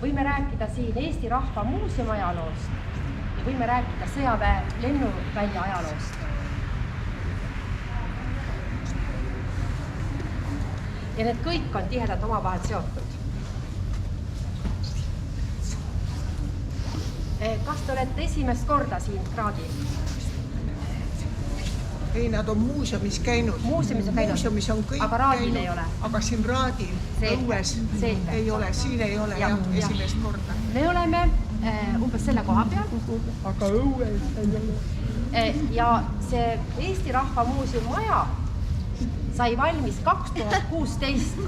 võime rääkida siin Eesti Rahva Muuseumi ajaloost ja võime rääkida sõjaväe lennuvälja ajaloost. Ja need kõik on tihedalt omavahel seotud. Kas te olete esimest korda siin Raadil? Ei, nad on muuseumis käinud. Muuseumis on käinud, Muuseumis on kõik aga Raadil käinud, ei ole. Aga siin Raadil, õues ei ole, siin ei ole jah, esimest korda. Me oleme umbes selle koha peal. Aga õues ei ole. Ja see Eesti Rahva Muuseumi maja sai valmis 2016.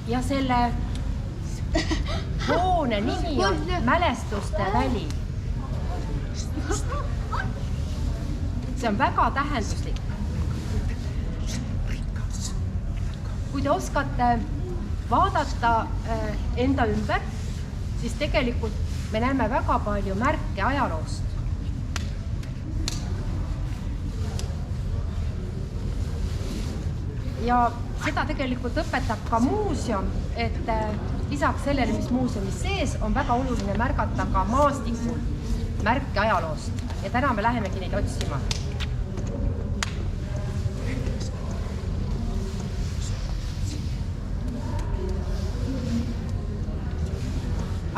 Ja selle hoone nimi on Mälestuste väli. See on väga tähenduslik. Kui te oskate vaadata enda ümber, siis tegelikult me näeme väga palju märke ajaloost. Ja seda tegelikult õpetab ka muuseum, et lisaks sellele, mis muuseumis sees, on väga oluline märgata ka maastikul märke ajaloost. Ja täna me lähemegi neid otsima.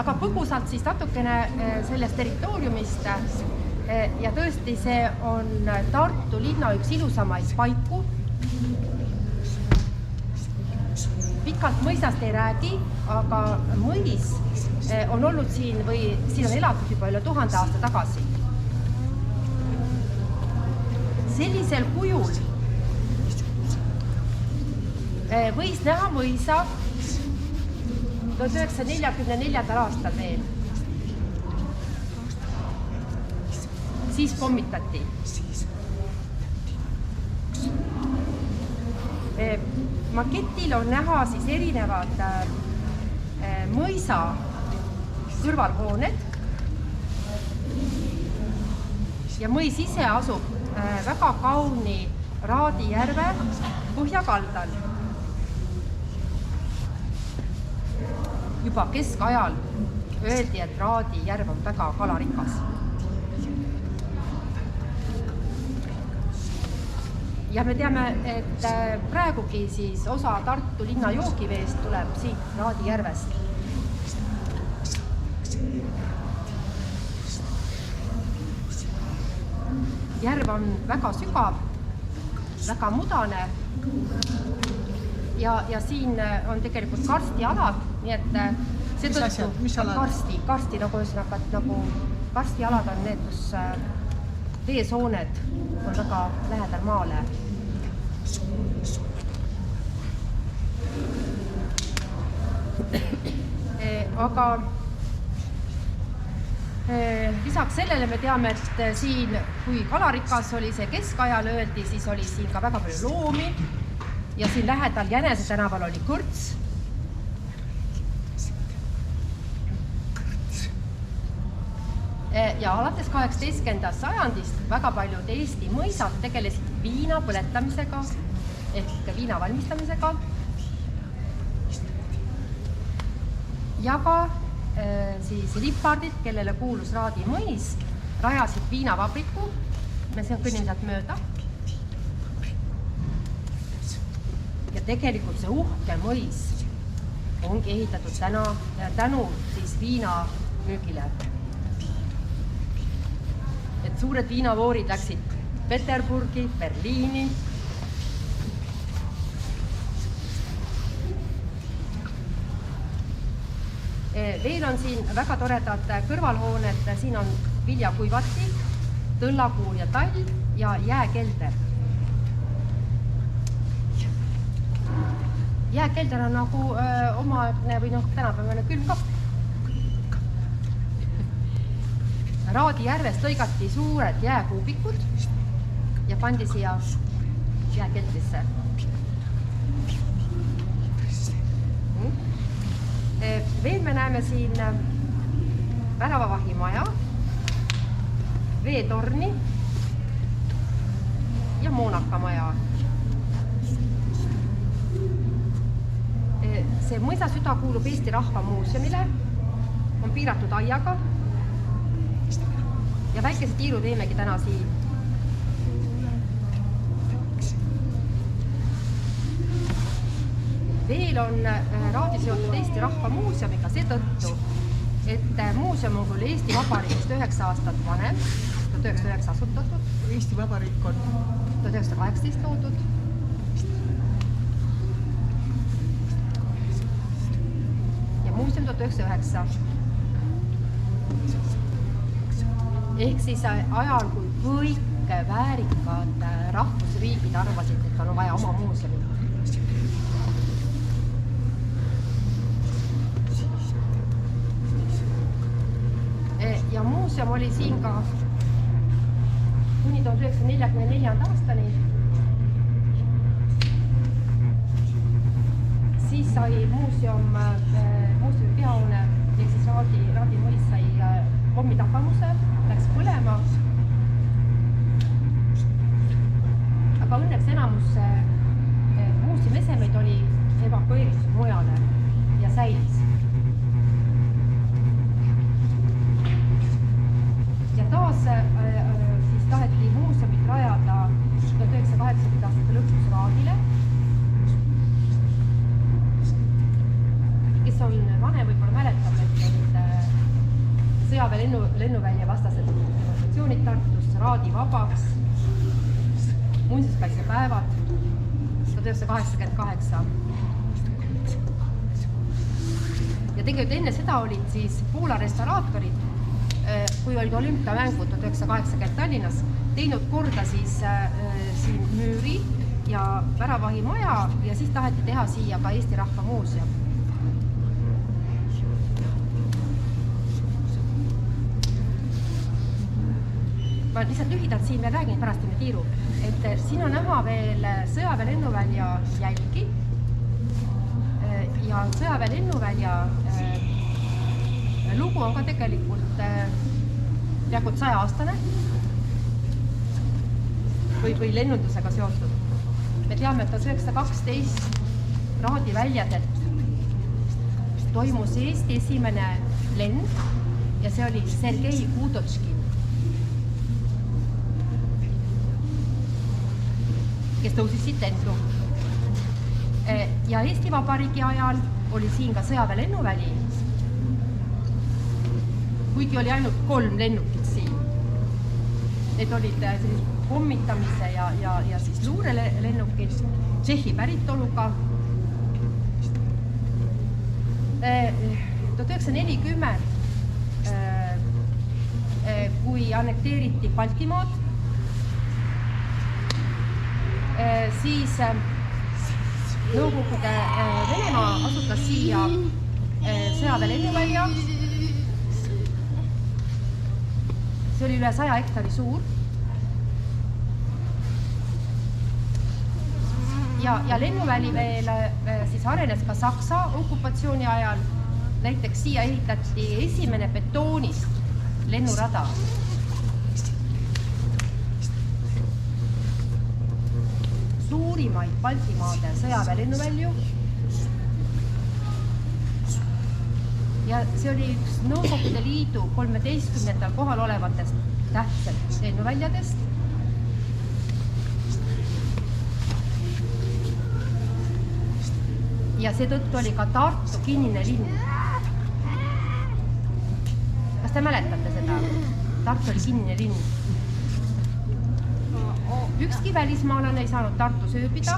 Aga põgusalt siis natukene sellest territooriumist ja tõesti see on Tartu linna üks ilusamaid paiku. Pikalt mõisast ei räägi, aga mõis on olnud siin või siin on elatud juba üle 1000 aasta tagasi. Sellisel kujul võis näha mõisa 1944. aastal veel. Siis pommitati. Maketil on näha siis erinevad mõisa kõrvalhooned ja mõis ise asub väga kauni Raadi järve põhjakaldal. Juba keskajal öeldi, et Raadi järv on väga kalarikas. Ja me teame, et praegugi siis osa Tartu linna joogiveest tuleb siit Raadi järvest. Järv on väga sügav, väga mudane ja siin on tegelikult karstialad, nii et seetõttu karsti nagu ühesõnaga, nagu karstialad on need, kus veesooned on väga lähedal maale. Aga lisaks sellele me teame, et siin, kui kalarikas oli see keskajal öeldi, siis oli siin ka väga palju loomi ja siin lähedal Jänese tänaval oli kõrts. Ja alates 18. sajandist väga paljud Eesti mõisad tegelesid viina põletamisega ehk viina valmistamisega ja ka siis Lipardid, kellele kuulus Raadi mõis, rajasid viinavabriku. Me kõnnime sealt mööda. Ja tegelikult see uhke mõis ongi ehitatud tänu siis viina müügile. Et suured viinavoorid läksid Peterburgi, Berliini. Veel on siin väga toredad kõrvalhooned, siin on viljakuivati, tõllakuur ja tall ja jääkelder. Jääkelder on nagu omaaegne või tänapäevane külmkapp. Raadi järvest lõigati suured jääkuubikud ja pandi siia jääkeldrisse. Veel me näeme siin väravavahimaja, veetorni ja moonakamaja. see mõisasüda kuulub Eesti Rahva Muuseumile, on piiratud aiaga ja väikese tiiru teemegi täna siin. Veel on Raadi seotud Eesti Rahva Muuseumiga seetõttu, et muuseum on küll Eesti Vabariigist 9 aastat vanem, 1909 asutatud. Eesti Vabariik on 1918 loodud. Ja muuseum 1909. Ehk siis ajal, kui kõik väärikad rahvusriigid arvasid, et on vaja oma muuseumi. Ja muuseum oli siin ka kuni 1944. aastani. Siis sai muuseumi peahoone, ehk siis Raadi mõis sai pommitapamuse, läks põlema. Aga õnneks enamus muuseumi esemeid oli evakueeritud mujale ja säilis. Ja taas siis taheti muuseumit rajada 1980. aastate lõpus Raadile. Kes on vanem, võib-olla mäletab, et sõjaväe lennuvälja vastased demonstratsioonid Tartus, Raadi vabaks, muinsuskaitsepäevad 1988. Ja tegelikult enne seda olid siis Poola restauraatorid, kui olid olümpiamängud 1980 Tallinnas, teinud korda siis siin müüri ja väravahimaja ja siis taheti teha siia ka Eesti Rahva Muuseum. Ma lihtsalt lühidalt siin veel räägin, pärast enne tiiru, et siin on näha veel sõjaväe lennuvälja jälgi ja sõjaväe lennuvälja lugu on ka tegelikult peaaegu 100-aastane või lennundusega seotud. Me teame, et 1912 Raadi väljadelt toimus Eesti esimene lend ja see oli Sergei Kudočkin, kes tõusis siit lendu. Ja Eesti Vabariigi ajal oli siin ka sõjaväe lennuväli, kuigi oli ainult 3 lennukit siin. Need olid pommitamise ja siis luurelennukid Tšehhi päritoluga. 1940, kui annekteeriti Baltimaad, siis Nõukogude Venemaa asutas siia sõjaväe lennuvälja. See oli üle 100 hektari suur. Ja lennuväli veel siis arenes ka Saksa okupatsiooni ajal. Näiteks siia ehitati esimene betoonist lennurada. Suurimaid Baltimaade sõjaväe lennuvälju. Ja see oli üks Nõukogude Liidu 13. kohal olevatest tähtsat lennuväljadest. Ja seetõttu oli ka Tartu kinnine linn. Kas te mäletate seda? Tartu oli kinnine linn. Ükski välismaalane ei saanud Tartus ööbida.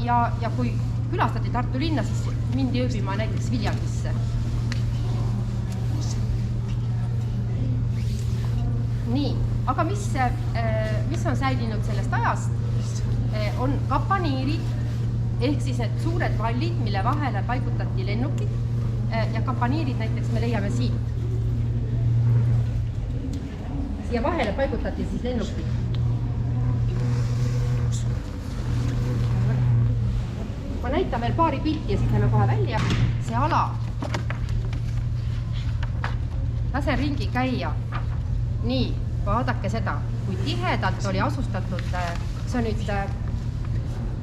Ja kui külastati Tartu linna, siis mindi ööbima näiteks Viljandisse. Nii, aga mis on säilinud sellest ajast? On kapaniirid, ehk siis need suured vallid, mille vahele paigutati lennukid. Ja kapaniirid näiteks me leiame siit. Siia vahele paigutati siis lennukid. Ma näitan veel paari pilti ja siis lähme kohe välja. See ala. Lasen ringi käia. Nii, vaadake seda. kui tihedalt oli asustatud, see on nüüd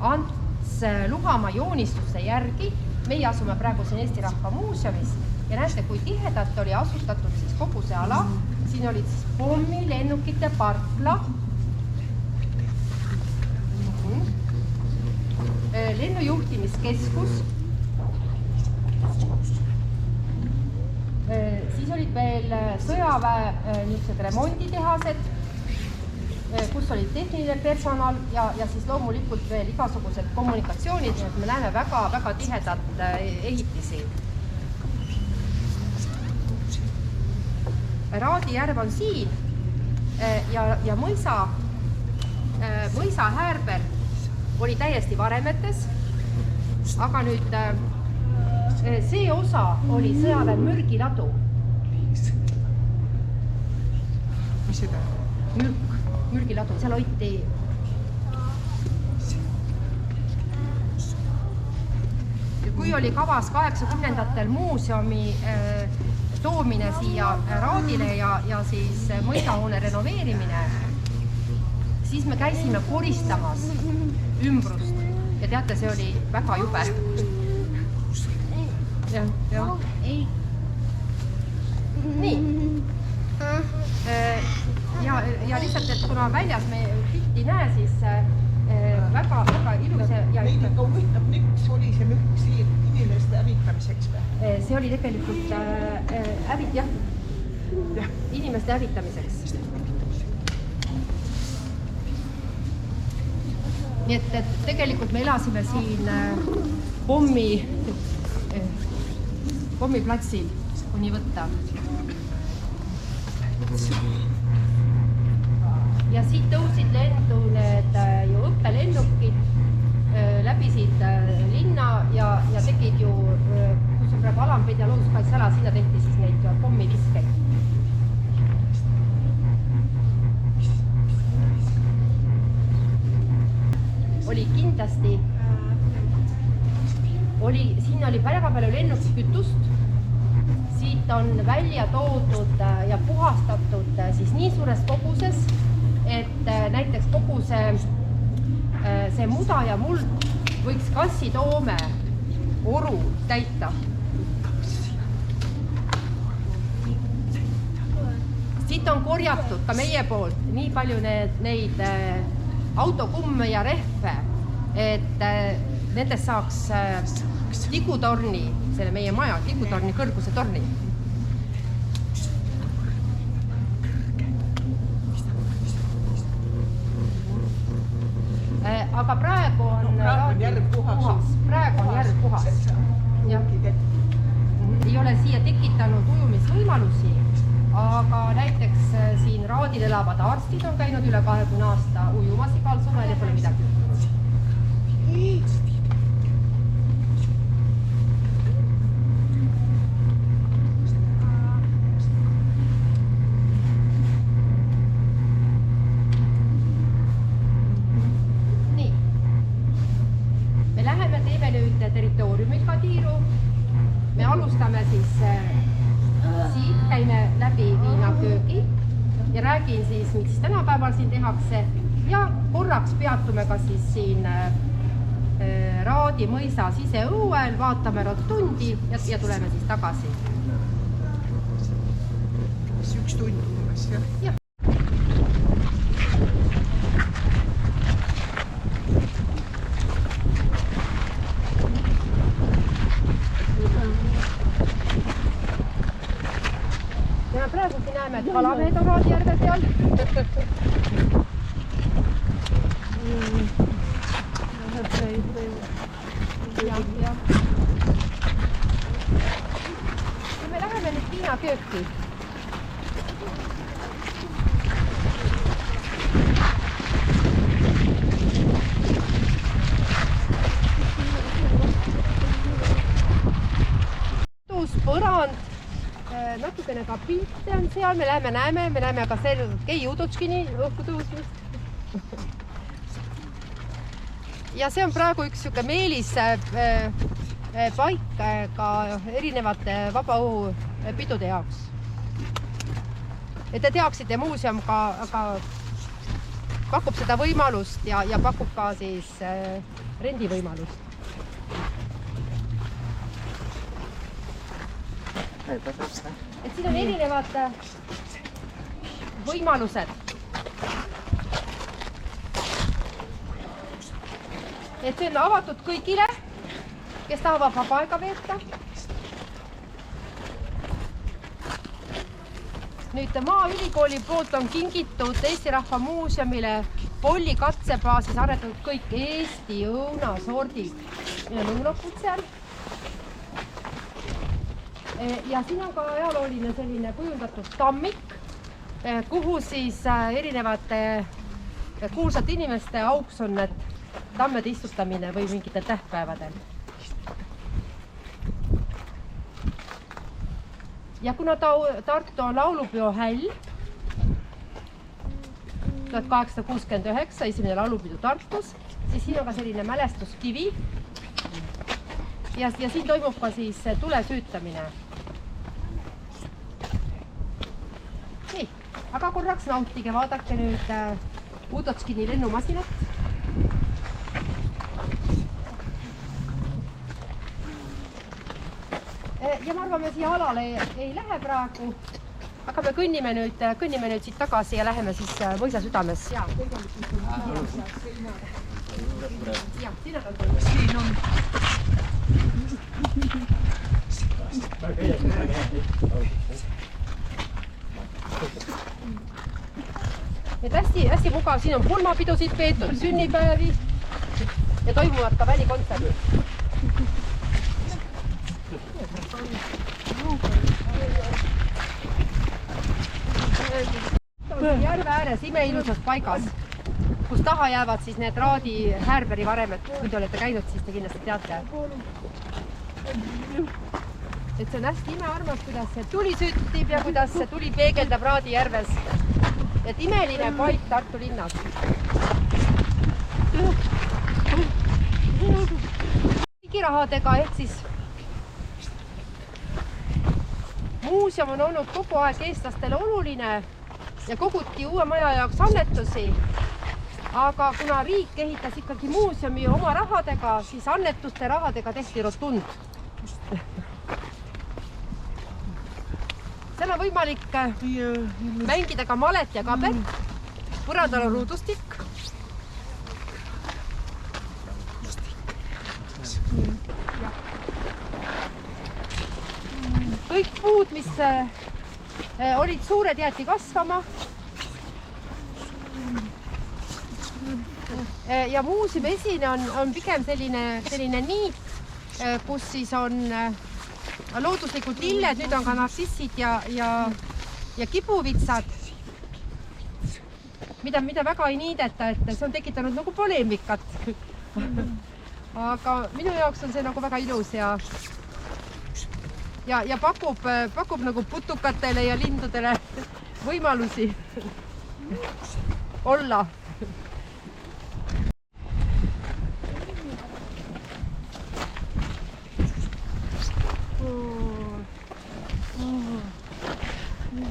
Ants Luhamaa joonistuste järgi. Meie asume praegu siin Eesti Rahva Muuseumis ja näete, kui tihedalt oli asustatud siis kogu see ala. Siin olid siis pommilennukite parkla, lennujuhtimiskeskus, siis olid veel sõjaväe niisugused remonditehased, kus oli tehniline personal ja siis loomulikult veel igasugused kommunikatsioonid, nii et me näeme väga tihedat ehitisi. Raadijärv on siin ja mõisa häärber oli täiesti varemetes, aga nüüd see osa oli sõjaväe mürgiladu. Mis seda? Mürgiladu, seal hoiti kui oli kavas 80-ndatel muuseumi toomine siia Raadile ja siis mõisahoone renoveerimine, siis me käisime koristamas ümbrust ja teate, see oli väga jube. Nii. Ja lihtsalt, et kuna väljas me pilti näe, siis väga ilus ja... Neid ikka huvitav, miks oli see mürk siin inimeste hävitamiseks või? See oli tegelikult inimeste hävitamiseks. Nii et tegelikult me elasime siin pommiplatsil, kui nii võtta. Ja siit tõusid lendu need ju õppelennukid, läbisid linna ja tegid ju, kus on praegu Alampeed ja looduskaitseala, sinna tehti siis neid pommiviskeid. Oli kindlasti, siin oli väga palju lennukikütust, siit on välja toodud ja puhastatud siis nii suures koguses, et näiteks kogu see muda ja muld võiks kassitoome oru täita. Siit on korjatud ka meie poolt nii palju neid autokumme ja rehve, et nendest saaks tigutorni, selle meie maja tigutorni, kõrguse torni. Aga praegu on järg puhas. Praegu on järg puhas. Ei ole siia tekitanud ujumisvõimalusi, aga näiteks siin Raadil elavad arstid on käinud üle 20 aasta ujumas igal suvel ja pole midagi juhtunud. Nii. Me läheme, teeme nüüd territooriumiga tiiru. Me alustame siis siit, käime läbi viinaköögi ja räägin siis, mis tänapäeval siin tehakse ja korraks peatume ka siis siin Raadi mõisa siseõuel, vaatame rotundi ja tuleme siis tagasi. Üks tund umbes, jah? Ja praegu siin näeme, et kalamehed on Raadijärve peal. Ja me läheme nüüd viinakööki. Põrand, natukene ka pilte on seal, me näeme ka selgelt Kei Udotškini õhku tõusmist. Ja see on praegu üks siuke meelis paik ka erinevate vabaõhupidude jaoks. Et te teaksite, muuseum ka pakub seda võimalust ja pakub ka siis rendivõimalust. Et siin on erinevad võimalused. Et see on avatud kõigile, kes tahavad vaba aega veeta. Nüüd Maaülikooli poolt on kingitud Eesti Rahva Muuseumile Polli katsebaasis aretatud kõik Eesti õunasordid. Meil on õunapud seal. Ja siin on ka ajalooline selline kujundatud tammik, kuhu siis erinevate kuulsate inimeste auks on need tammede istutamine või mingitel tähtpäevadel. Ja kuna Tartu on laulupeo häll, 1869, esimene laulupidu Tartus, siis siin on ka selline mälestuskivi ja siin toimub ka siis tule süütamine. Nii, aga korraks nautige, vaadake nüüd Udotskini lennumasinat. Ja ma arvan, me siia alale ei lähe praegu, aga me kõnnime nüüd siit tagasi ja läheme siis mõisa südames. Siin on. Et hästi mugav, siin on pulmapidusid peetud, sünnipäevi ja toimuvad ka välikontserdid. Järve ääres imeilusas paigas, kus taha jäävad siis need Raadi Härberi varemed. Kui te olete käinud, siis te kindlasti teate. Et see on hästi imearmas, kuidas see tuli süttib ja kuidas see tuli peegeldab Raadi järves. Et imeline paik Tartu linnas. Digirahadega ehk siis muuseum on olnud kogu aeg eestlastele oluline ja koguti uue maja jaoks annetusi, aga kuna riik ehitas ikkagi muuseumi oma rahadega, siis annetuste rahadega tehti rotund. Seal on võimalik mängida ka malet ja kabet, põrandal on ruudustik. Kõik puud, mis olid suured, jäeti kasvama. Ja muuseumi esine on pigem selline niit, kus siis on looduslikud lilled, nüüd on ka narsissid ja kibuvitsad, mida väga ei niideta, et see on tekitanud nagu poleemikat. Aga minu jaoks on see nagu väga ilus ja pakub nagu putukatele ja lindudele võimalusi olla.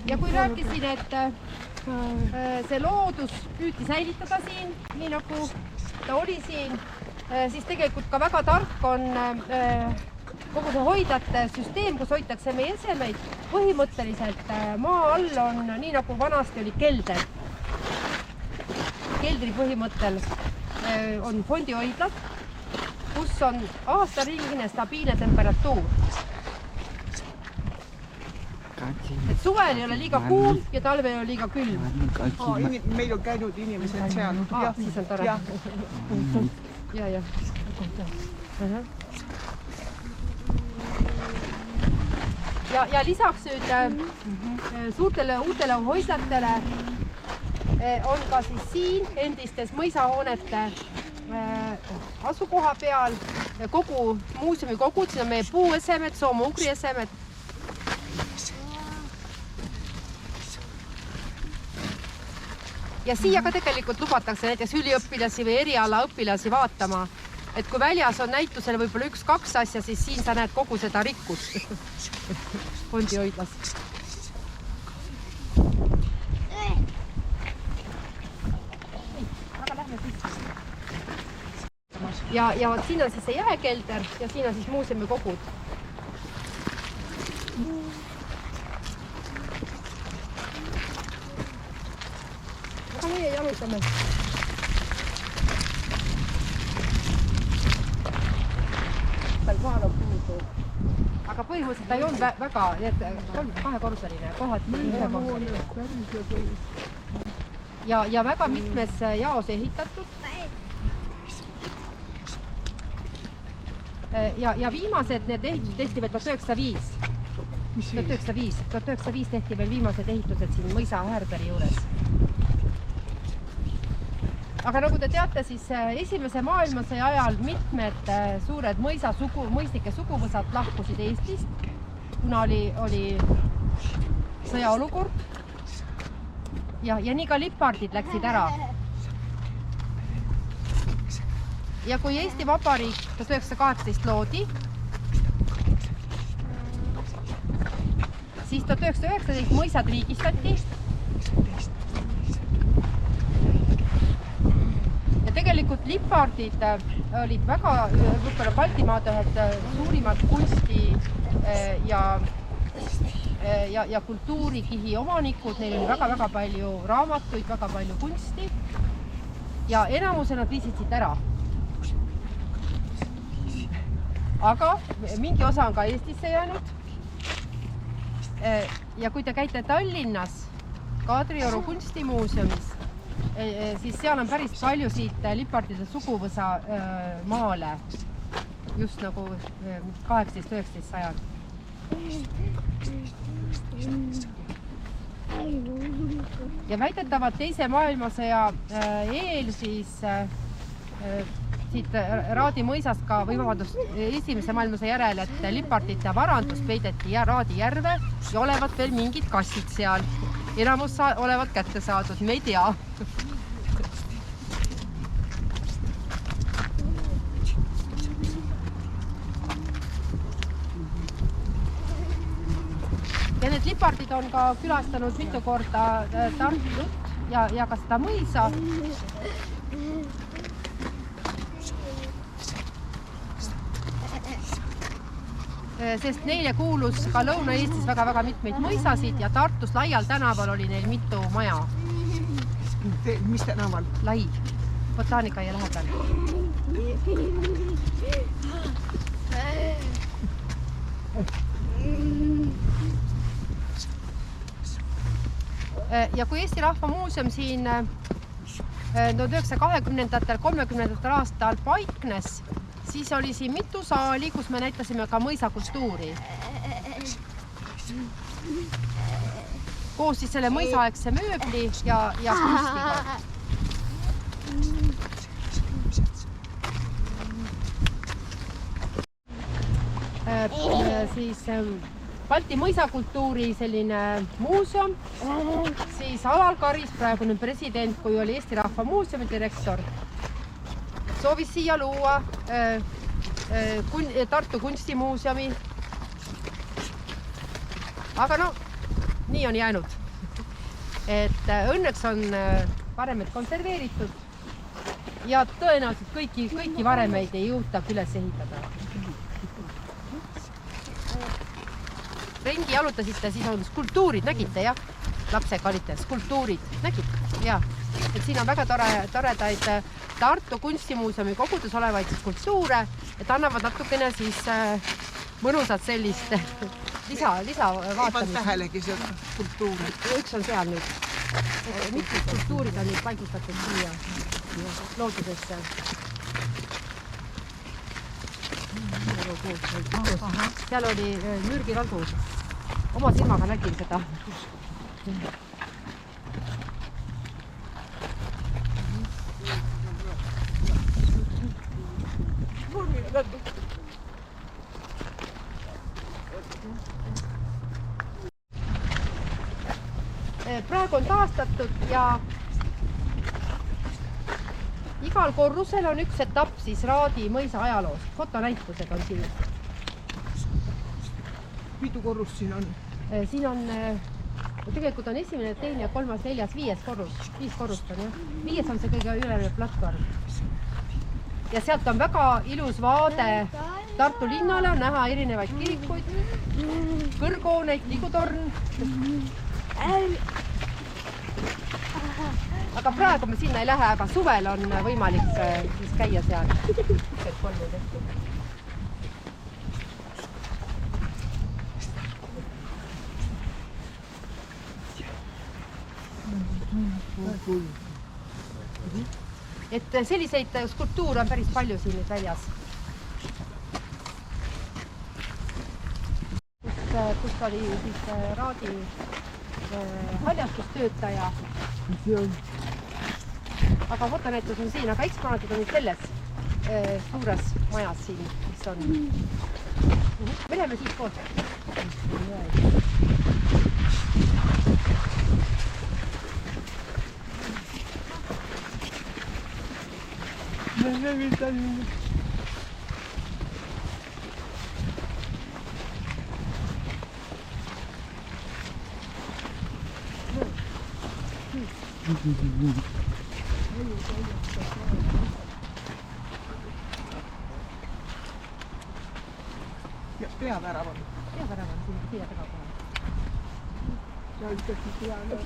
Ja kui rääkisin, et see loodus püüti säilitada siin, nii nagu ta oli siin, siis tegelikult ka väga tark on kogu see hoidlate süsteem, kus hoitakse meie esemeid. Põhimõtteliselt maa all on nii nagu vanasti oli kelder. Keldri põhimõttel on fondihoidlad, kus on aastaringine stabiilne temperatuur. Et suvel ei ole liiga kuum ja talvel ei ole liiga külm. Meil on käinud inimesed seal. Siis on tore. Ja. Ja lisaks nüüd suurtele uutele hoidlatele on ka siis siin endistes mõisahoonete asukoha peal kogu muuseumi kogud, siin on meie puuesemed, soome-ugri esemed. Ja siia ka tegelikult lubatakse näiteks üliõpilasi või erialaõpilasi vaatama, et kui väljas on näitusel võib-olla 1-2 asja, siis siin sa näed kogu seda rikkust fondihoidlas. ja siin on siis see jääkelder ja siin on siis muuseumi kogud. Aga meie jalutame. Tal kohal on puudu. Aga põhimõtteliselt ta ei olnud väga, need kahekorruseline, kohati ühekorruseline. Ja väga mitmes jaos ehitatud. Ja viimased need ehitused tehti veel 1905 tehti veel viimased ehitused siin mõisa Härbergi juures. Aga nagu te teate, siis esimese maailmasõja ajal mitmed suured mõisnike suguvõsad lahkusid Eestist, kuna oli sõjaolukord ja nii ka lipardid läksid ära. Ja kui Eesti Vabariik 1918 loodi, siis 1919 mõisad riigistati. Ja tegelikult lipardid olid väga, võib-olla Baltimaade ühed suurimad kunsti ja kultuurikihi omanikud, neil oli väga palju raamatuid, väga palju kunsti ja enamuse nad viisid siit ära. Aga mingi osa on ka Eestisse jäänud. Ja kui te käite Tallinnas Kadrioru kunstimuuseumis, siis seal on päris palju siit lipardide suguvõsa maale, just nagu 18-19 sajand. Ja väidetavalt teise maailmasõja eel siis siit Raadi mõisast ka, või vabandust, esimese maailmasõja järel, et lipardite varandus peideti Raadi järve ja olevat veel mingid kassid seal. Enamus olevat kätte saadud, me ei tea. Ja need lipardid on ka külastanud mitu korda Tartut ja ka seda mõisa. Sest neile kuulus ka Lõuna-Eestis väga mitmeid mõisasid ja Tartus Laial tänaval oli neil mitu maja. Mis tänaval? Lai, botaanika ja lähedal. Ja kui Eesti Rahva Muuseum siin 1920-ndatel, 30-ndatel aastal paiknes, siis oli siin mitu saali, kus me näitasime ka mõisakultuuri. Koos siis selle mõisaaegse mööbli ja kunstiga. Siis Balti mõisakultuuri selline muuseum, siis Alar Karis, praegune president, kui oli Eesti Rahva Muuseumi direktor, soovis siia luua Tartu kunstimuuseumi. Aga no, nii on jäänud. Et õnneks on varemed konserveeritud ja tõenäoliselt kõiki varemeid ei jõuta üles ehitada. Ringi jalutasite, siis on skulptuurid, nägite jah? Lapsega olite, skulptuurid, nägite? Jah. Et siin on väga toredaid Tartu kunstimuuseumi kogudes olevaid skulptuure, et annavad natukene siis mõnusat sellist lisa vaatamist. Ei pannud tähelegi seda skulptuuri. Üks on seal nüüd. Mitmed skulptuurid on nüüd paigutatud siia loodusesse. Seal oli Jürgi Radu. Oma silmaga nägin seda. Praegu on taastatud ja igal korrusel on üks etapp siis Raadi mõisa ajaloost. Fotonäitused on siin. Mitu korrust siin on? Siin on, tegelikult on esimene, teine, kolmas, neljas, 5 korrus. 5 korrust on jah. 5 on see kõige ülemine platvorm. ja sealt on väga ilus vaade Tartu linnale, on näha erinevaid kirikuid, kõrghooneid, tigutorn. Aga praegu me sinna ei lähe, aga suvel on võimalik siis käia seal. Et selliseid skulptuure on päris palju siin nüüd väljas. Kus oli siis Raadi haljastustöötaja. Aga fotonäitus on siin, aga eksponaatid on nüüd selles suures majas siin, mis on. Me läheme siis koos. Ja peavärav on. Peavärav on siin siia taga kohe. Ja ühtegi peale.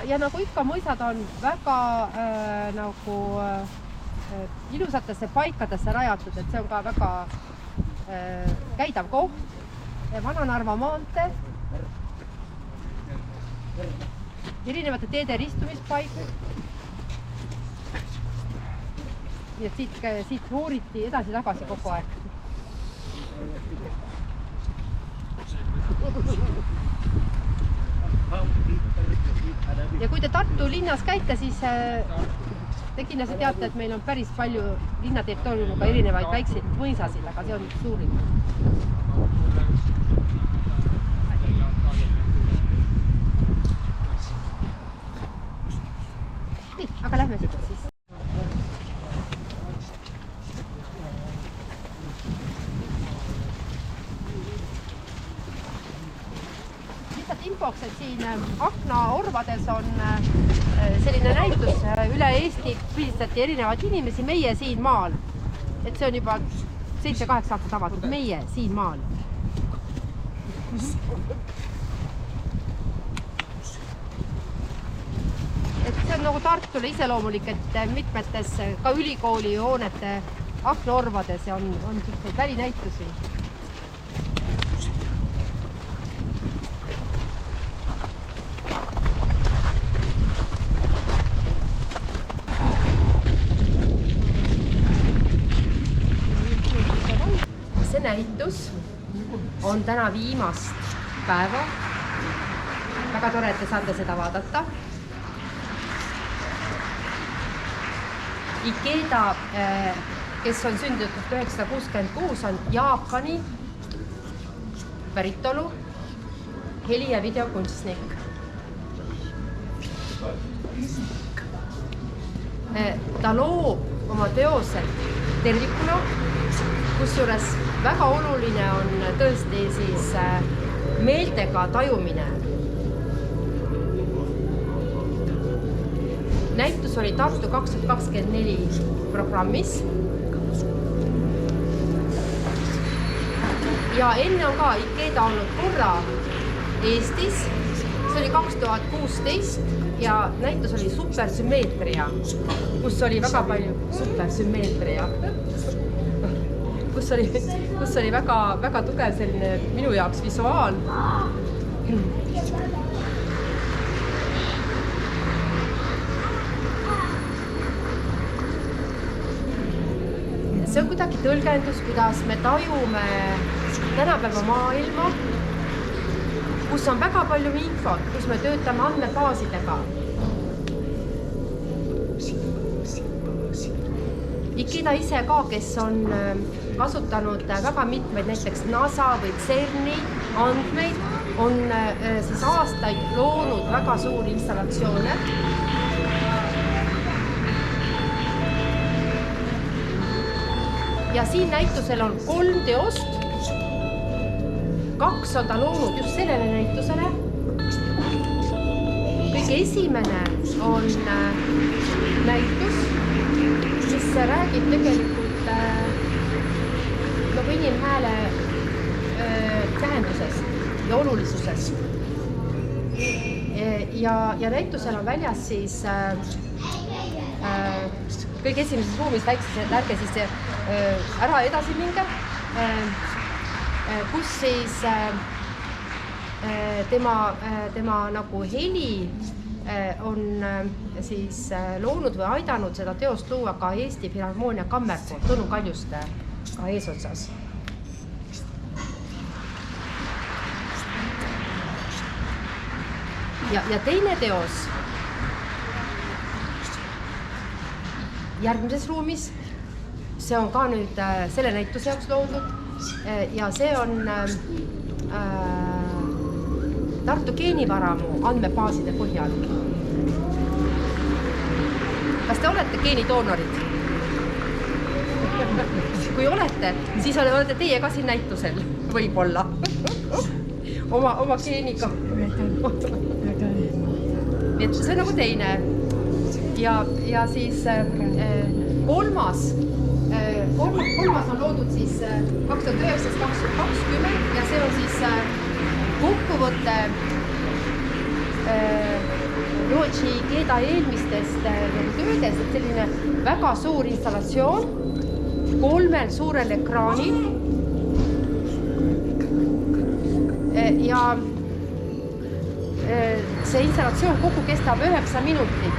Ja nagu ikka mõisad on väga ilusatesse paikadesse rajatud, et see on ka väga käidav koht. Vana-Narva maantee, erinevate teede ristumispaik. Nii et siit uuriti edasi-tagasi kogu aeg. Ja kui te Tartu linnas käite, siis te kindlasti teate, et meil on päris palju linna territooriumiga erinevaid väikseid mõisasid, aga see on suurim. Nii, aga lähme siit siis. Lihtsalt infoks, et siin aknaorvades on selline näitus üle Eesti, pildistati erinevaid inimesi meie siin maal. Et see on juba 7-8 aastat avatud, meie siin maal. Et see on nagu Tartule iseloomulik, et mitmetes ka ülikooli hoonete aknaorvades on selliseid välinäitusi. See näitus on täna viimast päeva. Väga tore, et te saate seda vaadata. Ikeda, kes on sündinud 1966, on Jaapani päritolu heli- ja videokunstnik. Ta loob oma teosed tervikuna, kusjuures väga oluline on tõesti siis meeltega tajumine. Näitus oli Tartu 2024 programmis. Ja enne on ka Ikeda olnud korra Eestis. See oli 2016 ja näitus oli supersümmeetria, kus oli väga palju supersümmeetria. Kus oli väga tugev selline minu jaoks visuaal. See on kuidagi tõlgendus, kuidas me tajume tänapäeva maailma, kus on väga palju infot, kus me töötame andmebaasidega. Ikeda ise ka, kes on kasutanud väga mitmeid näiteks NASA või CERN-i andmeid, on siis aastaid loonud väga suuri installatsioone. Ja siin näitusel on 3 teost. 2 on ta loonud just sellele näitusele. Kõige esimene on näitus, mis räägib tegelikult nagu inimhääle tähendusest ja olulisusest. Ja näitusel on väljas siis kõige esimeses ruumis väikses, et ärge siis ära edasi minge, kus siis tema nagu heli on siis loonud või aidanud seda teost luua ka Eesti Filharmoonia kammerkoor Tõnu Kaljuste ka eesotsas. Ja teine teos järgmises ruumis, see on ka nüüd selle näituse jaoks loodud ja see on Tartu geenivaramu andmebaaside põhjal. Kas te olete geenidoonorid? Kui olete, siis olete teie ka siin näitusel, võib-olla. Oma geeniga. Et see on nagu teine. Ja siis kolmas on loodud siis 2019-2020 ja see on siis kokkuvõte Rootsi Keeda eelmistest töödest, et selline väga suur installatsioon 3 suurel ekraanil ja see installatsioon kokku kestab 9 minutit.